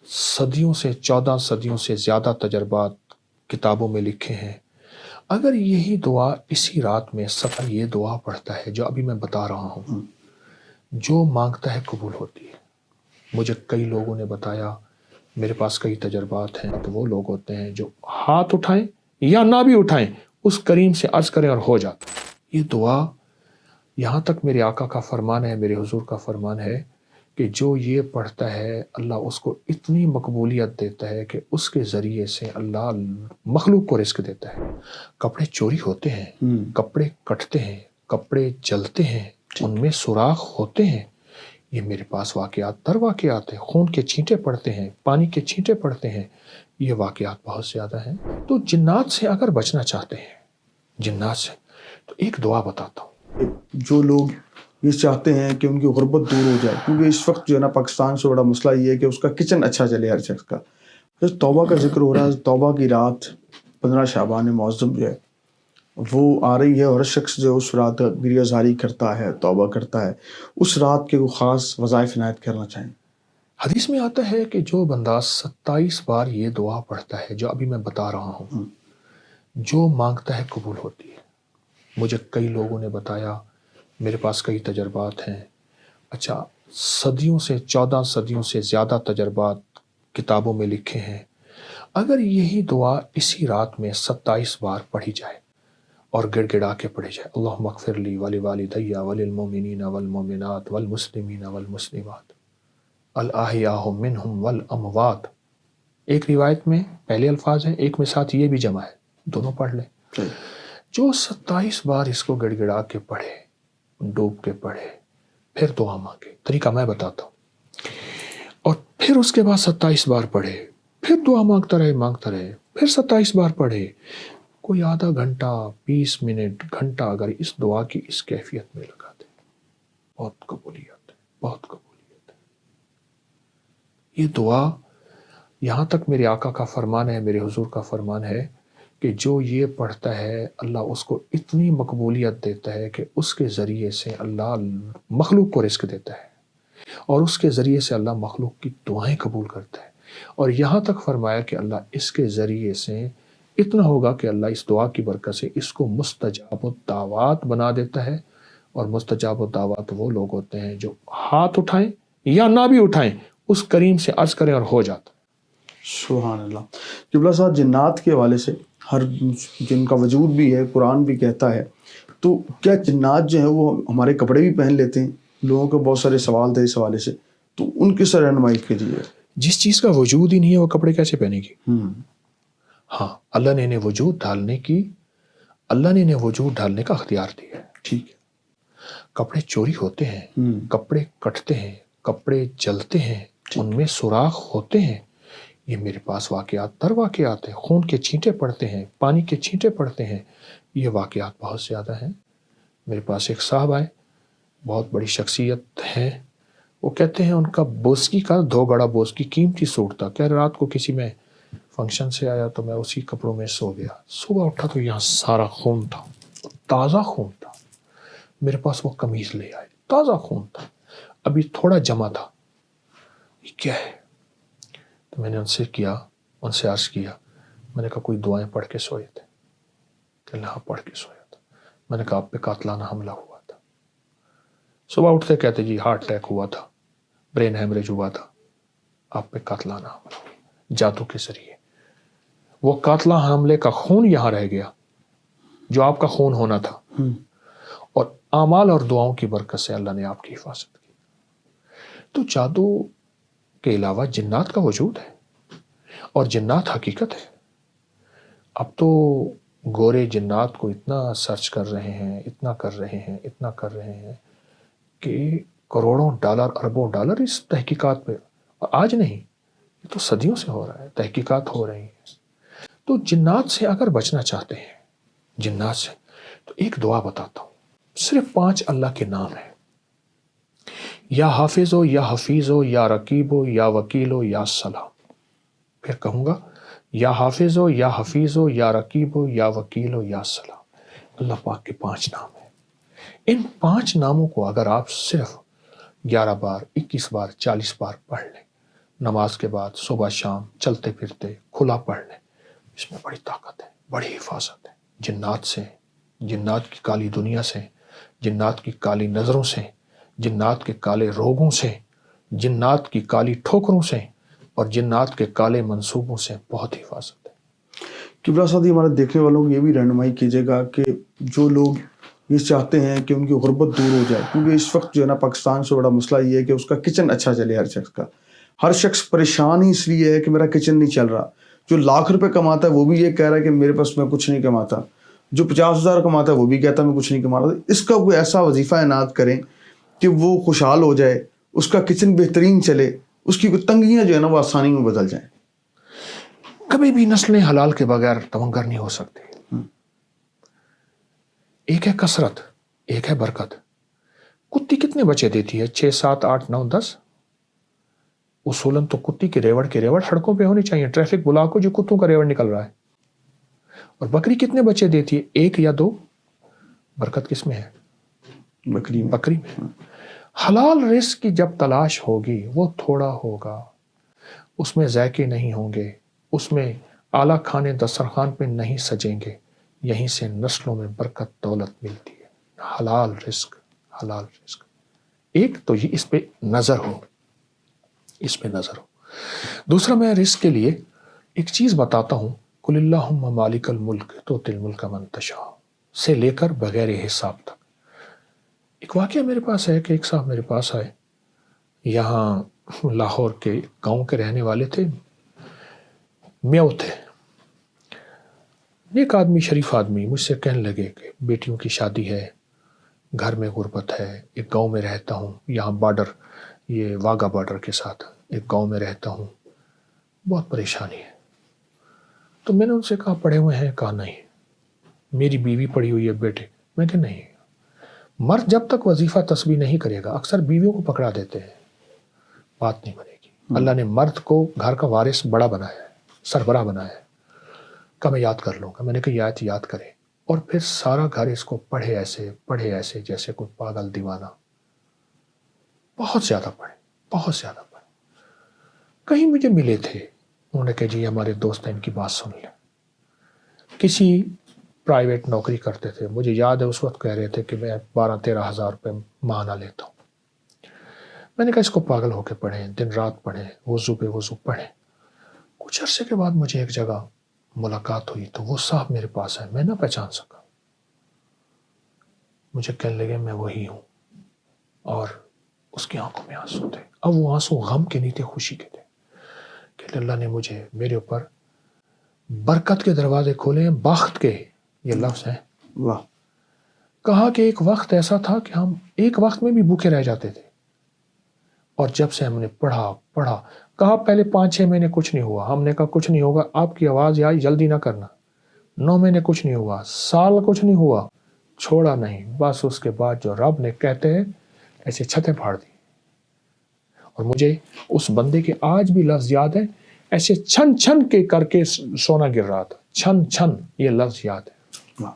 صدیوں سے 14 صدیوں سے زیادہ تجربات کتابوں میں لکھے ہیں. اگر یہی دعا اسی رات میں صفحہ یہ دعا پڑھتا ہے جو ابھی میں بتا رہا ہوں، جو مانگتا ہے قبول ہوتی ہے. مجھے کئی لوگوں نے بتایا، میرے پاس کئی تجربات ہیں، تو وہ لوگ ہوتے ہیں جو ہاتھ اٹھائیں یا نہ بھی اٹھائیں اس کریم سے عرض کریں اور ہو جاتا. یہ دعا یہاں تک میرے آقا کا فرمان ہے، میرے حضور کا فرمان ہے کہ جو یہ پڑھتا ہے اللہ اس کو اتنی مقبولیت دیتا ہے کہ اس کے ذریعے سے اللہ مخلوق کو رزق دیتا ہے. کپڑے چوری ہوتے ہیں، کپڑے کٹتے ہیں، کپڑے جلتے ہیں، ان میں سوراخ ہوتے ہیں. یہ میرے پاس واقعات در واقعات ہیں. خون کے چھینٹے پڑتے ہیں، پانی کے چھینٹے پڑتے ہیں. یہ واقعات بہت زیادہ ہیں. تو جنات سے اگر بچنا چاہتے ہیں، جنات سے، تو ایک دعا بتاتا ہوں. جو لوگ یہ چاہتے ہیں کہ ان کی غربت دور ہو جائے، کیونکہ اس وقت جو ہے نا پاکستان سے بڑا مسئلہ یہ ہے کہ اس کا کچن اچھا چلے ہر شخص کا. توبہ کا ذکر ہو رہا ہے. توبہ کی رات 15 شعبان معظم جو ہے وہ آ رہی ہے، اور ہر شخص جو اس رات گریہ زاری کرتا ہے، توبہ کرتا ہے. اس رات کے وہ خاص وظائف عنایت کرنا چاہیں. حدیث میں آتا ہے کہ جو بندہ 27 بار یہ دعا پڑھتا ہے جو ابھی میں بتا رہا ہوں، جو مانگتا ہے قبول ہوتی ہے. مجھے کئی لوگوں نے بتایا، میرے پاس کئی تجربات ہیں. اچھا، صدیوں سے 14 صدیوں سے زیادہ تجربات کتابوں میں لکھے ہیں. اگر یہی دعا اسی رات میں 27 بار پڑھی جائے اور گڑ گڑا کے پڑھی جائے، اللہم اغفر لی ولوالدی وللمؤمنین والمؤمنات والمسلمین والمسلمات الاحیاء منہم والاموات. ایک روایت میں پہلے الفاظ ہیں، ایک میں ساتھ یہ بھی جمع ہے، دونوں پڑھ لیں. جو 27 بار اس کو گڑ گڑا کے پڑھے، ڈوب کے پڑھے، پھر دعا مانگے. طریقہ میں بتاتا ہوں. اور پھر اس کے بعد 27 بار پڑھے، پھر دعا مانگتا رہے، پھر 27 بار پڑھے. کوئی آدھا گھنٹہ، 20 منٹ، گھنٹہ اگر اس دعا کی اس کیفیت میں لگا دے، بہت قبولیت ہے، بہت قبولیت ہے. یہ دعا یہاں تک میرے آقا کا فرمان ہے، میرے حضور کا فرمان ہے کہ جو یہ پڑھتا ہے اللہ اس کو اتنی مقبولیت دیتا ہے کہ اس کے ذریعے سے اللہ مخلوق کو رزق دیتا ہے، اور اس کے ذریعے سے اللہ مخلوق کی دعائیں قبول کرتا ہے. اور یہاں تک فرمایا کہ اللہ اس کے ذریعے سے اتنا ہوگا کہ اللہ اس دعا کی برکت سے اس کو مستجاب الدعوات بنا دیتا ہے. اور مستجاب الدعوات وہ لوگ ہوتے ہیں جو ہاتھ اٹھائیں یا نہ بھی اٹھائیں اس کریم سے عرض کریں اور ہو جاتا. سبحان اللہ. قبلہ صاحب، جنات کے حوالے سے ہر جن کا وجود بھی ہے، قرآن بھی کہتا ہے، تو کیا جنات جو ہیں وہ ہمارے کپڑے بھی پہن لیتے ہیں؟ لوگوں کو بہت سارے سوال تھے اس حوالے سے، تو ان کی رہنمائی کیجیے. جس چیز کا وجود ہی نہیں ہے وہ کپڑے کیسے پہنے گی؟ ہاں، اللہ نے انہیں وجود ڈالنے کا اختیار دیا ہے. ٹھیک ہے. کپڑے چوری ہوتے ہیں، کپڑے کٹتے ہیں، کپڑے جلتے ہیں، ان میں سوراخ ہوتے ہیں. یہ میرے پاس واقعات در واقعات ہیں. خون کے چھینٹے پڑتے ہیں، پانی کے چھینٹے پڑتے ہیں. یہ واقعات بہت زیادہ ہیں. میرے پاس ایک صاحب آئے، بہت بڑی شخصیت ہے. وہ کہتے ہیں ان کا بوسکی کا 2 گڑا بوسکی قیمتی سوٹ تھا. کہہ رات کو کسی میں فنکشن سے آیا تو میں اسی کپڑوں میں سو گیا. صبح اٹھا تو یہاں سارا خون تھا، تازہ خون تھا. میرے پاس وہ قمیض لے آئے، تازہ خون تھا، ابھی تھوڑا جمع تھا. یہ کیا ہے؟ تو میں نے ان سے عرض کیا، میں نے کہا کوئی دعائیں پڑھ کے سوئے تھے؟ کہ اللہ پڑھ کے سویا تھا. میں نے کہا آپ پہ قاتلانہ حملہ ہوا تھا. صبح اٹھتے کہتے جی ہارٹ اٹیک ہوا تھا، برین ہیمریج ہوا تھا، آپ پہ قاتلانہ حملہ ہوا جادو کے ذریعے. وہ قاتلانہ حملے کا خون یہاں رہ گیا جو آپ کا خون ہونا تھا، اور اعمال اور دعاؤں کی برکت سے اللہ نے آپ کی حفاظت کی. تو جادو کے علاوہ جنات کا وجود ہے، اور جنات حقیقت ہے. اب تو گورے جنات کو اتنا سرچ کر رہے ہیں، اتنا کر رہے ہیں کہ کروڑوں ڈالر، اربوں ڈالر اس تحقیقات پہ. آج نہیں، یہ تو صدیوں سے ہو رہا ہے، تحقیقات ہو رہی ہیں. تو جنات سے اگر بچنا چاہتے ہیں، جنات سے، تو ایک دعا بتاتا ہوں. صرف 5 اللہ کے نام ہیں. یا حافظ ہو، یا حفیظ ہو، یا رقیب ہو، یا وکیل ہو، یا سلام. پھر کہوں گا، یا حافظ ہو، یا حفیظ ہو، یا رقیب ہو، یا وکیل ہو، یا سلام. اللہ پاک کے 5 نام ہیں. ان 5 ناموں کو اگر آپ صرف 11 بار، 21 بار، 40 بار پڑھ لیں نماز کے بعد صبح شام چلتے پھرتے کھلا پڑھ لیں، اس میں بڑی طاقت ہے، بڑی حفاظت ہے جنات سے، جنات کی کالی دنیا سے، جنات کی کالی نظروں سے، جنات کے کالے روگوں سے، جنات کی کالی ٹھوکروں سے اور جنات کے کالے منصوبوں سے بہت حفاظت ہے۔ قبلہ صاحب ہمارے دیکھنے والوں کو یہ بھی رہنمائی کیجیے گا کہ جو لوگ یہ چاہتے ہیں کہ ان کی غربت دور ہو جائے، کیونکہ اس وقت جو ہے نا پاکستان سے بڑا مسئلہ یہ ہے کہ اس کا کچن اچھا چلے، ہر شخص پریشان ہی اس لیے ہے کہ میرا کچن نہیں چل رہا۔ جو لاکھ روپے کماتا ہے وہ بھی یہ کہہ رہا ہے کہ میرے پاس میں کچھ نہیں کماتا، جو 50,000 کماتا ہے وہ بھی کہتا ہے میں کچھ نہیں کما رہا۔ اس کا کوئی ایسا وظیفہ عنایت کریں کہ وہ خوشحال ہو جائے، اس کا کچن بہترین چلے، اس کی تنگیاں جو ہے نا وہ آسانی میں بدل جائیں۔ کبھی بھی نسلیں حلال کے بغیر تمنگر نہیں ہو سکتی۔ ایک ہے کثرت، ایک ہے برکت۔ کتی کتنے بچے دیتی ہے؟ 6 7 8 9 10۔ اصولاً تو کتی کے ریوڑ سڑکوں پہ ہونی چاہیے، ٹریفک بلا کو جو کتوں کا ریوڑ نکل رہا ہے۔ اور بکری کتنے بچے دیتی ہے؟ 1 یا 2۔ برکت کس میں ہے؟ بکری میں۔ حلال رزق کی جب تلاش ہوگی وہ تھوڑا ہوگا، اس میں ذائقے نہیں ہوں گے، اس میں اعلیٰ کھانے دسترخوان پہ نہیں سجیں گے، یہیں سے نسلوں میں برکت دولت ملتی ہے۔ حلال رزق، حلال رزق۔ ایک تو یہ اس پہ نظر ہو، اس پہ نظر ہو۔ دوسرا میں رزق کے لیے ایک چیز بتاتا ہوں، قل اللہم مالک الملک تؤتی الملک من تشاء سے لے کر بغیر حساب تک۔ ایک واقعہ میرے پاس ہے کہ ایک صاحب میرے پاس آئے، یہاں لاہور کے گاؤں کے رہنے والے تھے، میو تھے۔ ایک آدمی، شریف آدمی، مجھ سے کہنے لگے کہ بیٹیوں کی شادی ہے، گھر میں غربت ہے، ایک گاؤں میں رہتا ہوں، یہاں بارڈر، یہ واگا بارڈر کے ساتھ ایک گاؤں میں رہتا ہوں، بہت پریشانی ہے۔ تو میں نے ان سے کہا پڑھے ہوئے ہیں؟ کہا نہیں۔ میری بیوی پڑھی ہوئی ہے بیٹے؟ میں کہ نہیں۔ مرد جب تک وظیفہ تسبیح نہیں کرے گا، اکثر بیویوں کو پکڑا دیتے ہیں، بات نہیں بنے گی۔ اللہ نے مرد کو گھر کا وارث بڑا بنایا ہے، سربراہ بنایا ہے۔ کہ میں یاد کر لوں گا۔ میں نے کہا یہ آیت یاد کرے اور پھر سارا گھر اس کو پڑھے ایسے جیسے کوئی پاگل دیوانہ، بہت زیادہ پڑھے، بہت زیادہ پڑھے۔ کہیں مجھے ملے تھے، انہوں نے کہا جی ہمارے دوست ہیں، ان کی بات سن لیں۔ کسی پرائیویٹ نوکری کرتے تھے، مجھے یاد ہے اس وقت کہہ رہے تھے کہ میں 12-13 ہزار روپے ماہانہ لیتا ہوں۔ میں نے کہا اس کو پاگل ہو کے پڑھیں، دن رات پڑھیں، وضو پہ وضو پڑھیں۔ کچھ عرصے کے بعد مجھے ایک جگہ ملاقات ہوئی تو وہ صاحب میرے پاس ہے، میں نہ پہچان سکا۔ مجھے کہنے لگے میں وہی ہوں، اور اس کی آنکھوں میں آنسو تھے۔ اب وہ آنسو غم کے نہیں تھے، خوشی کے تھے کہ اللہ نے مجھے، میرے اوپر برکت کے دروازے کھولے ہیں، بخت کے، یہ لفظ ہے۔ واہ۔ کہا کہ ایک وقت ایسا تھا کہ ہم ایک وقت میں بھی بھوکے رہ جاتے تھے، اور جب سے ہم نے پڑھا، کہا پہلے 5-6 مہینے کچھ نہیں ہوا۔ ہم نے کہا کچھ نہیں ہوگا، آپ کی آواز آئی جلدی نہ کرنا۔ 9 مہینے کچھ نہیں ہوا، سال کچھ نہیں ہوا، چھوڑا نہیں۔ بس اس کے بعد جو رب نے کہتے ہیں ایسے چھتیں پھاڑ دی۔ اور مجھے اس بندے کے آج بھی لفظ یاد ہے، ایسے چھن چھن کے کر کے سونا گر رہا تھا، چھن چھن، یہ لفظ یاد ہے۔